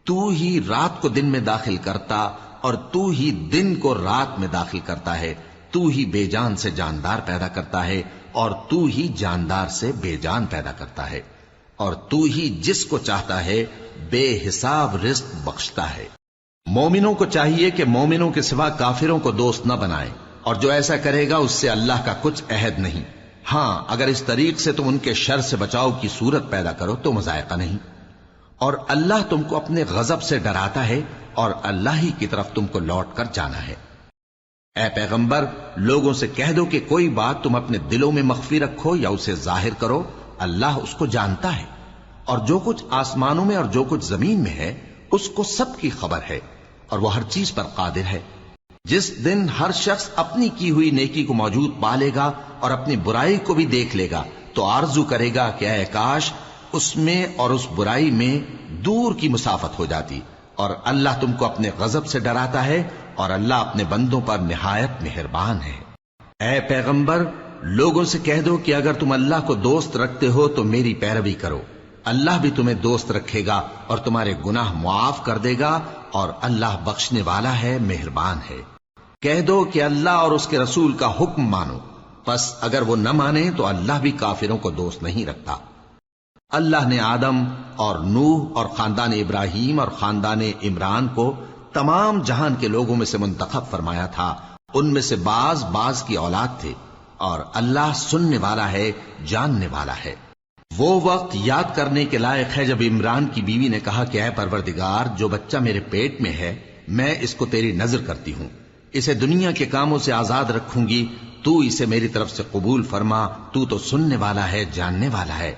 تو ہی رات کو دن میں داخل کرتا اور تو ہی دن کو رات میں داخل کرتا ہے، تو ہی بے جان سے جاندار پیدا کرتا ہے اور تو ہی جاندار سے بے جان پیدا کرتا ہے، اور تو ہی جس کو چاہتا ہے بے حساب رزق بخشتا ہے۔ مومنوں کو چاہیے کہ مومنوں کے سوا کافروں کو دوست نہ بنائیں، اور جو ایسا کرے گا اس سے اللہ کا کچھ عہد نہیں۔ ہاں اگر اس طریق سے تم ان کے شر سے بچاؤ کی صورت پیدا کرو تو مذائقہ نہیں، اور اللہ تم کو اپنے غضب سے ڈراتا ہے اور اللہ ہی کی طرف تم کو لوٹ کر جانا ہے۔ اے پیغمبر، لوگوں سے کہہ دو کہ کوئی بات تم اپنے دلوں میں مخفی رکھو یا اسے ظاہر کرو، اللہ اس کو جانتا ہے، اور جو کچھ آسمانوں میں اور جو کچھ زمین میں ہے اس کو سب کی خبر ہے، اور وہ ہر چیز پر قادر ہے۔ جس دن ہر شخص اپنی کی ہوئی نیکی کو موجود پا لے گا اور اپنی برائی کو بھی دیکھ لے گا تو آرزو کرے گا کہ اے کاش اس میں اور اس برائی میں دور کی مسافت ہو جاتی، اور اللہ تم کو اپنے غضب سے ڈراتا ہے اور اللہ اپنے بندوں پر نہایت مہربان ہے۔ اے پیغمبر، لوگوں سے کہہ دو کہ اگر تم اللہ کو دوست رکھتے ہو تو میری پیروی کرو، اللہ بھی تمہیں دوست رکھے گا اور تمہارے گناہ معاف کر دے گا، اور اللہ بخشنے والا ہے، مہربان ہے۔ کہہ دو کہ اللہ اور اس کے رسول کا حکم مانو، پس اگر وہ نہ مانے تو اللہ بھی کافروں کو دوست نہیں رکھتا۔ اللہ نے آدم اور نوح اور خاندان ابراہیم اور خاندان عمران کو تمام جہان کے لوگوں میں سے منتخب فرمایا تھا، ان میں سے بعض کی اولاد تھے، اور اللہ سننے والا ہے، جاننے والا ہے۔ وہ وقت یاد کرنے کے لائق ہے جب عمران کی بیوی نے کہا کہ اے پروردگار، جو بچہ میرے پیٹ میں ہے میں اس کو تیری نذر کرتی ہوں، اسے دنیا کے کاموں سے آزاد رکھوں گی، تو اسے میری طرف سے قبول فرما، تو سننے والا ہے، جاننے والا ہے۔